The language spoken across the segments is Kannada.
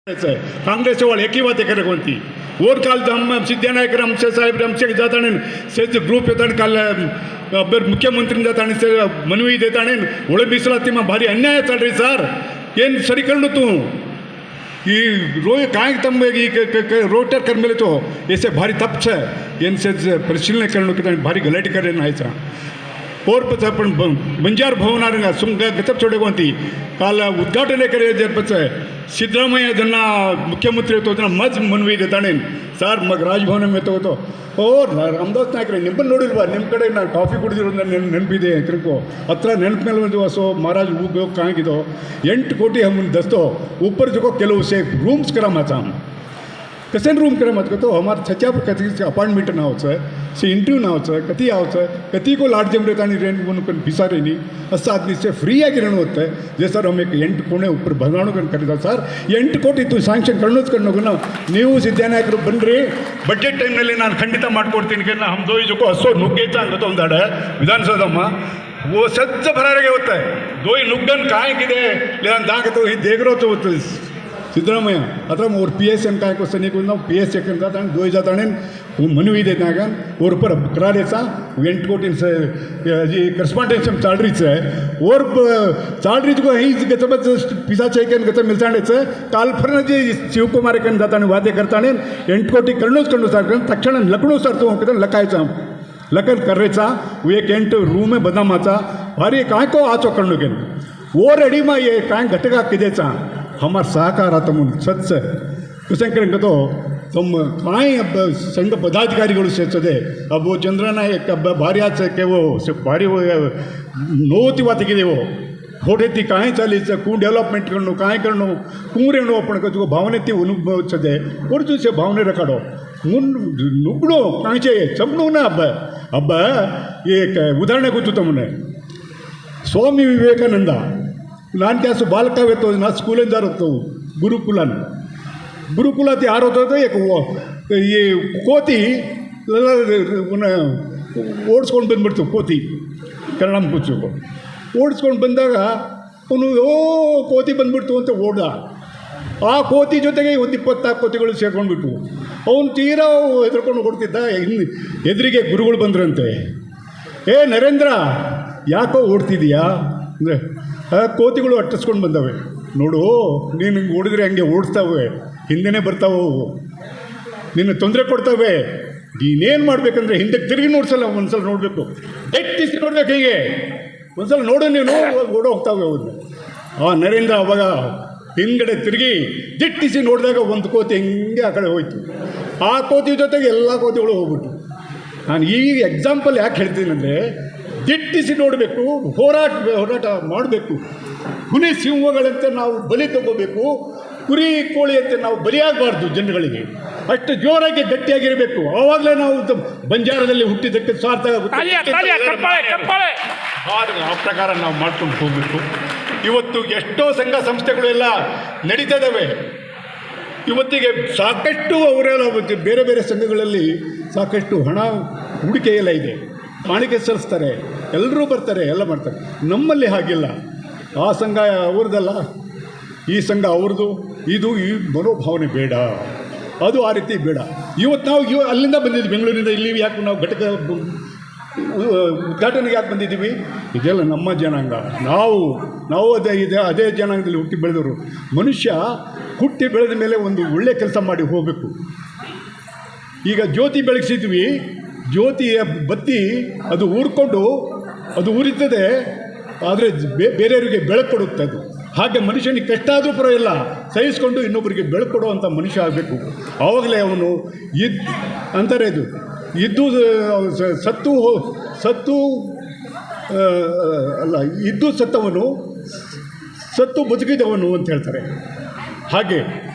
काँग्रेस वाले एक ही बात करे कोणती और काल हम सिद्धनायक आमचे साहेब आमचे जाताणे सेज ग्रुप येताणे काल मुख्यमंत्री जाताणे मनवी देताणे ಒಳ ಮೀಸಲಾತಿ ಭಾರಿ ಅನ್ಯಾಯ ತಡ್ರಿ ಸರ್ ಏನು ಸರಿ ಕಂಡು तू ಈ काय तम रोटर कर मेले तो ऐसे भारी तप है इन से परिशीलने करने भारी गलाटी करे नायचा और पण बंजार भवनार सुंग गतप छोडेकोंती काल उद्घाटने करे जरपच सिद्धरामಯ್ಯ ಅದನ್ನು ಮುಖ್ಯಮಂತ್ರಿ होतो ಅದನ್ನು ಮಜ್ ಮನವಿ देताणे ಸರ್ ಮಗ ರಾಜಭವನ में होतो ಓ ರಾಮದಾಸ್ ನಾಯ್ಕರೇ ನಿಮ್ಮನ್ನು ನೋಡಿಲ್ವಾ ನಿಮ್ಮ ಕಡೆ ನಾನು ಕಾಫಿ ಕುಡಿದಿರೋದು ನೆನಪಿದೆ ತಿರ್ಕೋ ಹತ್ರ ನೆನಪು ಮೇಲೆ ಒಂದು ಹೊಸ ಮಹಾರಾಜ್ ಹೋಗಿ ಕಾಣಿಗಿದೋ 8 ಕೋಟಿ हम दस्तो ऊपर जो ಕೆಲವು से रूम्स करा माचा कसे रूम करा मत तो हमारे छच्या कति अपार्टमेंट नावचं से इंटरव्यू नावचं कती यावचं कती को लाट जमरेत आणि रेंट म्हणून बिसारेनी असं आदमी से फ्री आಗಿ ऋण होतं है जे सर हम एक 8 कोणे ऊपर भरणाणु करीता सर 8 ಕೋಟಿ तू ಸ್ಯಾಂಕ್ಷನ್ ಕಣ್ಣು ನೀವು ಸಿದ್ದನಾಯಕರು ಬನ್ರಿ ಬಜೆಟ್ ಟೈಮ್ನಲ್ಲಿ ನಾನು ಖಂಡಿತ ಮಾಡ್ಕೊಡ್ತೀನಿ कि हम दो जो हसो नुग्गेचा अंगत ಒಂದಾಡ विधानसभा वो सज्ज भरारे होता है दो नुग्गन काय किदे लेन दाखतो ही देगरोच होतं सिद्धरामಯ್ಯ अत्र और PSC काय को सनी को PSC करता आणि 2 जाताणे मनवी देतागा और पर करारेचा 8 कोटी से जी करस्पॉन्डेंस चालरीचं आहे और चालरीच को ही गतबत पिसा चेकन गत मिलसांडेचं काल फरन जी शिवकुमार कन जाताणे वादे करताणे 8 कोटी करणूच सारखं तक्षण लखनऊ सरतो होतं लकायचा लखन करायचा एक 8 रूम आहे बदामाचा भारी काय को आचो करणू केन और अडीमा ये काय घटका किदेचा हमार सहकार आता म्हणून सच्च कुसंकरण तो तम काय संघ पदाधिकारीಗಳು ಸೇರ್ಸದೆ ಅಬ್ಬೋ ಚಂದ್ರನಾಯಕ್ ಅಬ್ಬ ಭಾರಿ ಆಚೆ ಕೆವೋ से भारी नोती वातिकिदेवो थोडेती काय चालीचं कू डेव्हलपमेंट करणं काय करणं कुंगरेणो आपण कधी भावने ती अनुभवचदे कोणतं से भावने रकाडो मुन नुकड़ो कांचे चमणो ना अब एक उदाहरण ಕೂತು म्हणे स्वामी विवेकानंद ನಾನು त्यास बालकाव्य येतो ना स्कूलन जात होतो गुरुकुलात यार होतं एक ये ಕೋತಿ ಓಡಿಸ್ಕೊಂಡು ಬಂದುಬಿಡ್ತು ಕೋತಿ ಕನ್ನಡ ಕೂಚು ಓಡಿಸ್ಕೊಂಡು ಬಂದಾಗ ಅವನು ಕೋತಿ ಬಂದುಬಿಡ್ತು ಅಂತ ಓಡ ಆ ಕೋತಿ ಜೊತೆಗೆ ಒಂದು 24 ಕೋತಿಗಳು ಸೇರ್ಕೊಂಡ್ಬಿಟ್ಟು ಅವನು ತೀರಾ ಹೆದರ್ಕೊಂಡು ಕೊಡ್ತಿದ್ದ ಎದುರಿಗೆ ಗುರುಗಳು ಬಂದ್ರಂತೆ ಏ ನರೇಂದ್ರ ಯಾಕೋ ಓಡ್ತಿದೀಯಾ ಅಂದರೆ ಕೋತಿಗಳು ಅಟ್ಟಿಸ್ಕೊಂಡು ಬಂದವೆ ನೋಡು ನೀನು ಹಿಂಗೆ ಓಡಿದ್ರೆ ಹಂಗೆ ಓಡಿಸ್ತಾವೆ ಹಿಂದೆನೇ ಬರ್ತಾವೆ ನಿನ್ನ ತೊಂದರೆ ಕೊಡ್ತವೆ ನೀನೇನು ಮಾಡಬೇಕಂದ್ರೆ ಹಿಂದಕ್ಕೆ ತಿರುಗಿ ನೋಡ್ಸಲ್ಲ ಒಂದ್ಸಲ ನೋಡಬೇಕು ಎಟ್ಟಿಸಿ ನೋಡ್ಬೇಕು ಹೀಗೆ ಒಂದ್ಸಲ ನೋಡು ನೀನು ಓಡೋ ಹೋಗ್ತಾವೆ ಅವ್ರನ್ನ ಆ ನರೇಂದ್ರ ಅವಾಗ ಹಿಂದ್ಗಡೆ ತಿರುಗಿ ದಿಟ್ಟಿಸಿ ನೋಡಿದಾಗ ಒಂದು ಕೋತಿ ಹಿಂಗೆ ಆ ಕಡೆ ಹೋಯ್ತು ಆ ಕೋತಿ ಜೊತೆಗೆ ಎಲ್ಲ ಕೋತಿಗಳು ಹೋಗ್ಬಿಟ್ಟು ನಾನು ಈ ಎಕ್ಸಾಂಪಲ್ ಯಾಕೆ ಹೇಳ್ತೀನಿ ಅಂದರೆ ದಿಟ್ಟಿಸಿ ನೋಡಬೇಕು ಹೋರಾಟ ಮಾಡಬೇಕು ಹುಲಿ ಸಿಂಹಗಳಂತೆ ನಾವು ಬಲಿ ತಗೋಬೇಕು ಕುರಿ ಕೋಳಿಯಂತೆ ನಾವು ಬಲಿಯಾಗಬಾರ್ದು ಜನಗಳಿಗೆ ಅಷ್ಟು ಜೋರಾಗಿ ಗಟ್ಟಿಯಾಗಿರಬೇಕು ಆವಾಗಲೇ ನಾವು ಬಂಜಾರದಲ್ಲಿ ಹುಟ್ಟಿದ್ದಕ್ಕೆ ಸಾರ್ಥಕ ಆ ಪ್ರಕಾರ ನಾವು ಮಾಡ್ಕೊಂಡು ಹೋಗಬೇಕು ಇವತ್ತು ಎಷ್ಟೋ ಸಂಘ ಸಂಸ್ಥೆಗಳೆಲ್ಲ ನಡೀತದವೆ ಇವತ್ತಿಗೆ ಸಾಕಷ್ಟು ಅವರೆಲ್ಲ ಬೇರೆ ಬೇರೆ ಸಂಘಗಳಲ್ಲಿ ಸಾಕಷ್ಟು ಹಣ ಹೂಡಿಕೆ ಎಲ್ಲ ಇದೆ ಕಾಣಿಕೆ ಸಲ್ಲಿಸ್ತಾರೆ ಎಲ್ಲರೂ ಬರ್ತಾರೆ ಎಲ್ಲ ಮಾಡ್ತಾರೆ ನಮ್ಮಲ್ಲಿ ಹಾಗಿಲ್ಲ ಆ ಸಂಘ ಅವ್ರದ್ದಲ್ಲ ಈ ಸಂಘ ಅವ್ರದ್ದು ಇದು ಈ ಮನೋಭಾವನೆ ಬೇಡ ಅದು ಆ ರೀತಿ ಬೇಡ ಇವತ್ತು ನಾವು ಅಲ್ಲಿಂದ ಬಂದಿದ್ವಿ ಬೆಂಗಳೂರಿನಿಂದ ಇಲ್ಲಿ ಯಾಕೆ ನಾವು ಘಟಕ ಉದ್ಘಾಟನೆಗೆ ಯಾಕೆ ಬಂದಿದ್ದೀವಿ ಇದೆಲ್ಲ ನಮ್ಮ ಜನಾಂಗ ನಾವು ಅದೇ ಜನಾಂಗದಲ್ಲಿ ಹುಟ್ಟಿ ಬೆಳೆದವರು ಮನುಷ್ಯ ಹುಟ್ಟಿ ಬೆಳೆದ ಮೇಲೆ ಒಂದು ಒಳ್ಳೆ ಕೆಲಸ ಮಾಡಿ ಹೋಗಬೇಕು ಈಗ ಜ್ಯೋತಿ ಬೆಳಗಿಸಿದ್ವಿ ಜ್ಯೋತಿಯ ಬತ್ತಿ ಅದು ಊರ್ಕೊಂಡು ಅದು ಉರಿತದೆ ಆದರೆ ಬೇರೆಯವರಿಗೆ ಬೆಳಕು ಕೊಡುತ್ತೆ ಅದು ಹಾಗೆ ಮನುಷ್ಯನಿಗೆ ಕಷ್ಟ ಆದರೂ ಪರವಾಗಿಲ್ಲ ಸಹಿಸ್ಕೊಂಡು ಇನ್ನೊಬ್ಬರಿಗೆ ಬೆಳಕು ಕೊಡುವಂಥ ಮನುಷ್ಯ ಆಗಬೇಕು ಆವಾಗಲೇ ಅವನು ಅಂತಾರೆ ಇದು ಇದ್ದು ಸತ್ತು ಅಲ್ಲ ಇದ್ದು ಸತ್ತವನು ಸತ್ತು ಬದುಕಿದವನು ಅಂತ ಹೇಳ್ತಾರೆ ಹಾಗೆ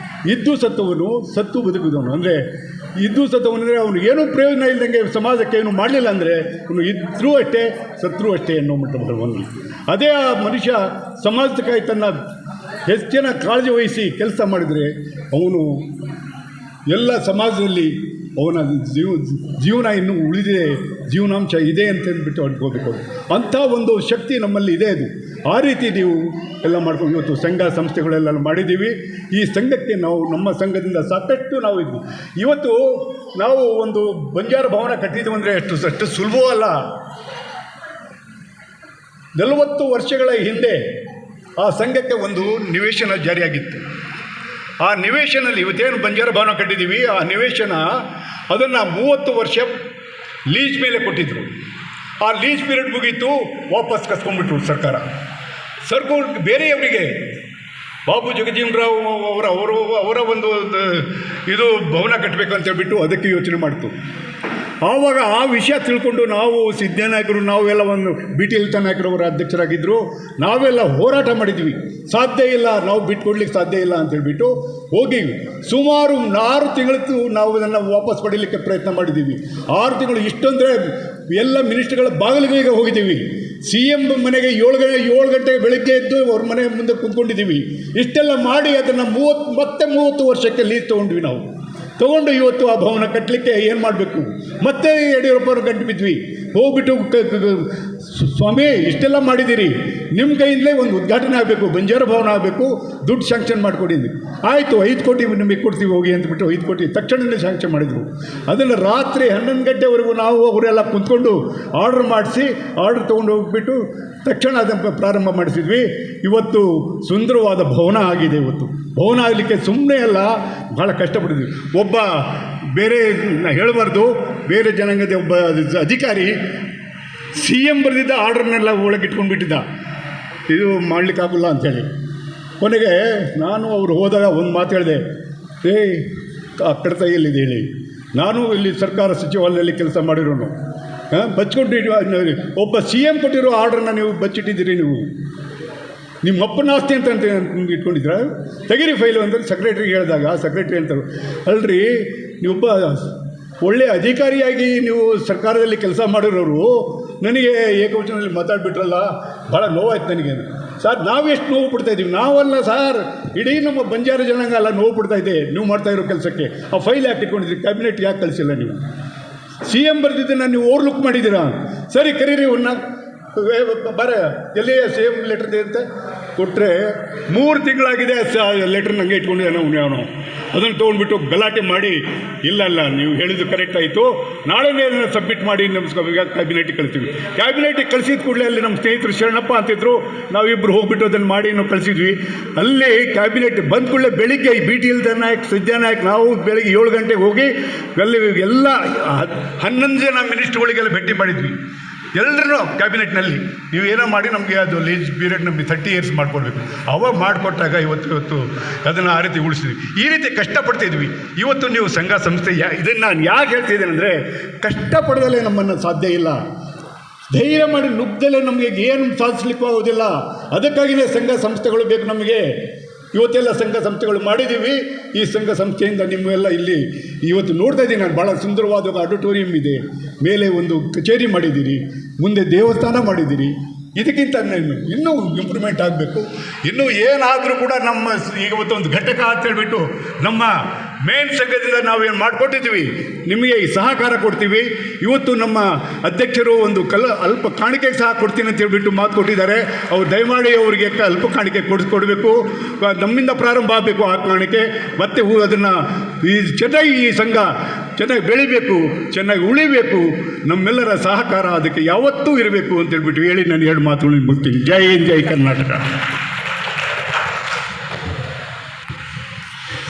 ಇದ್ದು ಸತ್ತವನು ಸತ್ತು ಬದುಕಿದವನು ಅಂದರೆ ಇದ್ದು ಸತ್ತವನು ಅಂದರೆ ಅವನು ಏನೂ ಪ್ರಯೋಜನ ಇಲ್ಲದಂಗೆ ಸಮಾಜಕ್ಕೆ ಏನು ಮಾಡಲಿಲ್ಲ ಅಂದರೆ ಅವನು ಇದ್ದರೂ ಅಷ್ಟೇ ಸತ್ರೂ ಅಷ್ಟೇ ಅನ್ನೋ ಮಟ್ಟ ಒಂದು ಅದೇ ಆ ಮನುಷ್ಯ ಸಮಾಜಕ್ಕಾಗಿ ತನ್ನ ಹೆಚ್ಚಿನ ಕಾಳಜಿ ವಹಿಸಿ ಕೆಲಸ ಮಾಡಿದರೆ ಅವನು ಎಲ್ಲ ಸಮಾಜದಲ್ಲಿ ಅವನ ಜೀವನ ಇನ್ನೂ ಉಳಿದಿದೆ ಜೀವನಾಂಶ ಇದೆ ಅಂತಂದ್ಬಿಟ್ಟು ಅನ್ಕೋಬೇಕು. ಅಂಥ ಒಂದು ಶಕ್ತಿ ನಮ್ಮಲ್ಲಿ ಇದೆ. ಅದು ಆ ರೀತಿ ನೀವು ಎಲ್ಲ ಮಾಡ್ಕೊಂಡು ಇವತ್ತು ಸಂಘ ಸಂಸ್ಥೆಗಳೆಲ್ಲ ಮಾಡಿದ್ದೀವಿ. ಈ ಸಂಘಕ್ಕೆ ನಾವು ನಮ್ಮ ಸಂಘದಿಂದ ಸಾಕಷ್ಟು ನಾವು ಇದ್ವಿ. ಇವತ್ತು ನಾವು ಒಂದು ಬಂಜಾರ ಭವನ ಕಟ್ಟಿದ್ದೀವಿ ಅಂದರೆ ಅಷ್ಟು ಸುಲಭವಲ್ಲ. 40 ವರ್ಷಗಳ ಹಿಂದೆ ಆ ಸಂಘಕ್ಕೆ ಒಂದು ನಿವೇಶನ ಜಾರಿಯಾಗಿತ್ತು. ಆ ನಿವೇಶನಲ್ಲಿ ಇವತ್ತೇನು ಬಂಜಾರ ಭವನ ಕಟ್ಟಿದ್ದೀವಿ, ಆ ನಿವೇಶನ ಅದನ್ನು 30 ವರ್ಷ ಲೀಸ್ ಮೇಲೆ ಕೊಟ್ಟಿದ್ದರು. ಆ ಲೀಸ್ ಪೀರಿಯಡ್ ಮುಗೀತು, ವಾಪಸ್ ಕಸ್ಕೊಂಡ್ಬಿಟ್ರು ಸರ್ಕಾರ. ಬೇರೆಯವರಿಗೆ ಬಾಬು ಜಗಜೀವನರಾವ್ ಅವರ ಒಂದು ಇದು ಭವನ ಕಟ್ಟಬೇಕು ಅಂತ ಹೇಳ್ಬಿಟ್ಟು ಅದಕ್ಕೆ ಯೋಚನೆ ಮಾಡ್ತು. ಆವಾಗ ಆ ವಿಷಯ ತಿಳ್ಕೊಂಡು ನಾವು ಸಿದ್ದನಾಯಕರು ನಾವೆಲ್ಲ ಒಂದು BT ಲಲಿತಾ ನಾಯಕರವರ ಅಧ್ಯಕ್ಷರಾಗಿದ್ದರು. ನಾವೆಲ್ಲ ಹೋರಾಟ ಮಾಡಿದ್ವಿ. ಸಾಧ್ಯ ಇಲ್ಲ, ನಾವು ಬಿಟ್ಕೊಡ್ಲಿಕ್ಕೆ ಸಾಧ್ಯ ಇಲ್ಲ ಅಂತೇಳ್ಬಿಟ್ಟು ಹೋಗಿವಿ. ಸುಮಾರು 6 ತಿಂಗಳು ನಾವು ಅದನ್ನು ವಾಪಸ್ ಪಡೀಲಿಕ್ಕೆ ಪ್ರಯತ್ನ ಮಾಡಿದ್ದೀವಿ. 6 ತಿಂಗಳು ಇಷ್ಟಂದರೆ ಎಲ್ಲ ಮಿನಿಸ್ಟ್ರುಗಳ ಬಾಗಿಲಿಗೆ ಹೋಗಿದ್ದೀವಿ. CM ಮನೆಗೆ 7 ಗಂಟೆಗೆ ಬೆಳಗ್ಗೆ ಎದ್ದು ಅವ್ರ ಮನೆ ಮುಂದೆ ಕುಂತ್ಕೊಂಡಿದ್ದೀವಿ. ಇಷ್ಟೆಲ್ಲ ಮಾಡಿ ಅದನ್ನು 30 ವರ್ಷಕ್ಕೆ ಲೀಸ್ ತೊಗೊಂಡ್ವಿ. ನಾವು ತೊಗೊಂಡು ಇವತ್ತು ಆ ಭವನ ಕಟ್ಟಲಿಕ್ಕೆ ಏನು ಮಾಡಬೇಕು, ಮತ್ತೆ ಯಡಿಯೂರಪ್ಪವ್ರ ಗಂಟು ಬಿದ್ವಿ. ಹೋಗ್ಬಿಟ್ಟು ಸ್ವಾಮಿ ಇಷ್ಟೆಲ್ಲ ಮಾಡಿದ್ದೀರಿ, ನಿಮ್ಮ ಕೈಯಿಂದಲೇ ಒಂದು ಉದ್ಘಾಟನೆ ಆಗಬೇಕು, ಬಂಜಾರ ಭವನ ಆಗಬೇಕು, ದುಡ್ಡು ಸ್ಯಾಂಕ್ಷನ್ ಮಾಡಿಕೊಡಿದ್ವಿ. ಆಯಿತು 5 ಕೋಟಿ ನಿಮಗೆ ಕೊಡ್ತೀವಿ ಹೋಗಿ ಅಂತಬಿಟ್ಟು 5 ಕೋಟಿ ತಕ್ಷಣವೇ ಸ್ಯಾಂಕ್ಷನ್ ಮಾಡಿದರು. ಅದನ್ನು ರಾತ್ರಿ 11 ಗಂಟೆವರೆಗೂ ನಾವು ಅವರೆಲ್ಲ ಕುಂತ್ಕೊಂಡು ಆರ್ಡ್ರ್ ಮಾಡಿಸಿ ಆರ್ಡ್ರ್ ತೊಗೊಂಡು ಹೋಗ್ಬಿಟ್ಟು ತಕ್ಷಣ ಅದನ್ನು ಪ್ರಾರಂಭ ಮಾಡಿಸಿದ್ವಿ. ಇವತ್ತು ಸುಂದರವಾದ ಭವನ ಆಗಿದೆ. ಇವತ್ತು ಭವನ ಆಗಲಿಕ್ಕೆ ಸುಮ್ಮನೆ ಅಲ್ಲ, ಭಾಳ ಕಷ್ಟಪಟ್ಟಿದ್ವಿ. ಒಬ್ಬ ಬೇರೆ ಹೇಳಬಾರ್ದು, ಬೇರೆ ಜನಾಂಗದ ಒಬ್ಬ ಅಧಿಕಾರಿ CM ಬರೆದಿದ್ದ ಆರ್ಡ್ರನ್ನೆಲ್ಲ ಒಳಗಿಟ್ಕೊಂಡ್ಬಿಟ್ಟಿದ್ದ, ಇದು ಮಾಡಲಿಕ್ಕಾಗಲ್ಲ ಅಂಥೇಳಿ. ಕೊನೆಗೆ ನಾನು ಅವರು ಹೋದಾಗ ಒಂದು ಮಾತು ಹೇಳಿದೆ, ಕಡತ ಎಲ್ಲಿದೆ ಹೇಳಿ, ನಾನು ಇಲ್ಲಿ ಸರ್ಕಾರ ಸಚಿವಾಲಯದಲ್ಲಿ ಕೆಲಸ ಮಾಡಿರೋನು, ಬಚ್ಕೊಂಡು ಒಬ್ಬ CM ಕೊಟ್ಟಿರೋ ಆರ್ಡ್ರನ್ನ ನೀವು ಬಚ್ಚಿಟ್ಟಿದ್ದೀರಿ, ನಿಮ್ಮ ಅಪ್ಪನ ಆಸ್ತಿ ಅಂತ ಇಟ್ಕೊಂಡಿದ್ರ, ತೆಗೀರಿ ಫೈಲು ಅಂತ ಸೆಕ್ರೆಟ್ರಿಗೆ ಹೇಳಿದಾಗ ಸೆಕ್ರೆಟ್ರಿ ಅಂತಾರೆ, ಅಲ್ರಿ ನೀವೊಬ್ಬ ಒಳ್ಳೆಯ ಅಧಿಕಾರಿಯಾಗಿ ನೀವು ಸರ್ಕಾರದಲ್ಲಿ ಕೆಲಸ ಮಾಡಿರೋರು ನನಗೆ ಏಕವಚನದಲ್ಲಿ ಮಾತಾಡಿಬಿಟ್ರಲ್ಲ, ಭಾಳ ನೋವಾಯ್ತು ನನಗೆ. ಸರ್ ನಾವೆಷ್ಟು ನೋವು ಪಡ್ತಾಯಿದ್ದೀವಿ, ನಾವಲ್ಲ ಸರ್, ಇಡೀ ನಮ್ಮ ಬಂಜಾರ ಜನಾಂಗ ಎಲ್ಲ ನೋವು ಪಡ್ತಾಯಿದೆ ನೀವು ಮಾಡ್ತಾಯಿರೋ ಕೆಲಸಕ್ಕೆ. ಆ ಫೈಲ್ ಯಾಕೆ ಇಟ್ಕೊಂಡಿದ್ರಿ, ಕ್ಯಾಬಿನೆಟ್ ಯಾಕೆ ಕಳಿಸಿಲ್ಲ ನೀವು, CM ಬರೆದಿದ್ದನ್ನು ನೀವು ಓವರ್ಲುಕ್ ಮಾಡಿದ್ದೀರಾ, ಸರಿ ಕರೀರಿ ಅವನ್ನ ಬರ ಎಲ್ಲಿ ಸೇಮ್ ಲೆಟರ್ ಇದೆ ಅಂತ ಕೊಟ್ಟರೆ 3 ತಿಂಗಳಾಗಿದೆ ಲೆಟ್ರ್ ನನಗೆ ಇಟ್ಕೊಂಡಿದ್ದಾನೆ ಅವನು. ಅದನ್ನು ತೊಗೊಂಡ್ಬಿಟ್ಟು ಗಲಾಟೆ ಮಾಡಿ, ಇಲ್ಲ ನೀವು ಹೇಳಿದ್ದು ಕರೆಕ್ಟ್ ಆಯಿತು, ನಾಳೆನೇ ಅದನ್ನು ಸಬ್ಮಿಟ್ ಮಾಡಿ ನಮ್ಮ ಕ್ಯಾಬಿನೆಟಿಗೆ ಕಳಿಸ್ತೀವಿ. ಕ್ಯಾಬಿನೆಟಿಗೆ ಕಳಿಸಿದ ಕೂಡಲೇ ಅಲ್ಲಿ ನಮ್ಮ ಸ್ನೇಹಿತರು ಶರಣಪ್ಪ ಅಂತಿದ್ರು, ನಾವಿಬ್ಬರು ಹೋಗ್ಬಿಟ್ಟು ಅದನ್ನು ಮಾಡಿ ನಾವು ಕಳಿಸಿದ್ವಿ. ಅಲ್ಲಿ ಕ್ಯಾಬಿನೆಟ್ ಬಂದ ಕೂಡಲೇ ಬೆಳಿಗ್ಗೆ BT ಲಲಿತಾ ನಾಯಕ್, ಸಿದ್ದನಾಯಕ್, ನಾವು ಬೆಳಿಗ್ಗೆ 7 ಗಂಟೆಗೆ ಹೋಗಿ ಅಲ್ಲಿ ಎಲ್ಲ 11 ಜನ ಮಿನಿಸ್ಟ್ರುಗಳಿಗೆಲ್ಲ ಭೇಟಿ ಮಾಡಿದ್ವಿ. ಎಲ್ಲರೂ ಕ್ಯಾಬಿನೆಟ್ನಲ್ಲಿ ನೀವು ಏನೋ ಮಾಡಿ ನಮಗೆ ಅದು ಲೀಸ್ ಪೀರಿಯಡ್ ನಮಗೆ 30 ಇಯರ್ಸ್ ಮಾಡಿಕೊಡ್ಬೇಕು. ಅವಾಗ ಮಾಡಿಕೊಟ್ಟಾಗ ಇವತ್ತು ಅದನ್ನು ಆ ರೀತಿ ಉಳಿಸಿದ್ವಿ. ಈ ರೀತಿ ಕಷ್ಟಪಡ್ತಿದ್ವಿ. ಇವತ್ತು ನೀವು ಸಂಘ ಸಂಸ್ಥೆ ಇದನ್ನು ನಾನು ಯಾಕೆ ಹೇಳ್ತಿದ್ದೇನೆ ಅಂದರೆ, ಕಷ್ಟಪಡದಲ್ಲೇ ನಮ್ಮನ್ನು ಸಾಧ್ಯ ಇಲ್ಲ, ಧೈರ್ಯ ಮಾಡಿ ನುಗ್ಗದಲ್ಲೇ ನಮಗೆ ಏನು ಸಾಧಿಸ್ಲಿಕ್ಕೂ ಆಗೋದಿಲ್ಲ. ಅದಕ್ಕಾಗಿಯೇ ಸಂಘ ಸಂಸ್ಥೆಗಳು ಬೇಕು ನಮಗೆ. ಇವತ್ತೆಲ್ಲ ಸಂಘ ಸಂಸ್ಥೆಗಳು ಮಾಡಿದ್ದೀವಿ. ಈ ಸಂಘ ಸಂಸ್ಥೆಯಿಂದ ನಿಮ್ಮೆಲ್ಲ ಇಲ್ಲಿ ಇವತ್ತು ನೋಡ್ತಾ ಇದ್ದೀನಿ ನಾನು, ಭಾಳ ಸುಂದರವಾದ ಆಡಿಟೋರಿಯಂ ಇದೆ, ಮೇಲೆ ಒಂದು ಕಚೇರಿ ಮಾಡಿದ್ದೀರಿ, ಮುಂದೆ ದೇವಸ್ಥಾನ ಮಾಡಿದ್ದೀರಿ. ಇದಕ್ಕಿಂತ ಇನ್ನೂ ಇಂಪ್ರೂವ್ಮೆಂಟ್ ಆಗಬೇಕು. ಇನ್ನೂ ಏನಾದರೂ ಕೂಡ ನಮ್ಮ ಈಗ ಒಂದು ಘಟಕ ಅಂತ ಹೇಳ್ಬಿಟ್ಟು ನಮ್ಮ ಮೇನ್ ಸಂಘದಿಂದ ನಾವೇನು ಮಾಡಿಕೊಟ್ಟಿದ್ದೀವಿ, ನಿಮಗೆ ಈ ಸಹಕಾರ ಕೊಡ್ತೀವಿ. ಇವತ್ತು ನಮ್ಮ ಅಧ್ಯಕ್ಷರು ಒಂದು ಅಲ್ಪ ಕಾಣಿಕೆಗೆ ಸಹ ಕೊಡ್ತೀನಿ ಅಂತ ಹೇಳ್ಬಿಟ್ಟು ಮಾತು ಕೊಟ್ಟಿದ್ದಾರೆ. ಅವ್ರು ದಯಮಾಡಿ ಅವರಿಗೆ ಅಲ್ಪ ಕಾಣಿಕೆ ಕೊಡಬೇಕು. ನಮ್ಮಿಂದ ಪ್ರಾರಂಭ ಆಗಬೇಕು ಆ ಕಾಣಿಕೆ. ಮತ್ತು ಅದನ್ನು ಈ ಸಂಘ ಚೆನ್ನಾಗಿ ಬೆಳಿಬೇಕು, ಚೆನ್ನಾಗಿ ಉಳಿಬೇಕು. ನಮ್ಮೆಲ್ಲರ ಸಹಕಾರ ಅದಕ್ಕೆ ಯಾವತ್ತೂ ಇರಬೇಕು ಅಂತೇಳ್ಬಿಟ್ಟು ಹೇಳಿ ನಾನು 2 ಮಾತುಗಳನ್ನು ಮುಗ್ತೀನಿ. ಜೈ ಹಿಂದ್, ಜೈ ಕರ್ನಾಟಕ.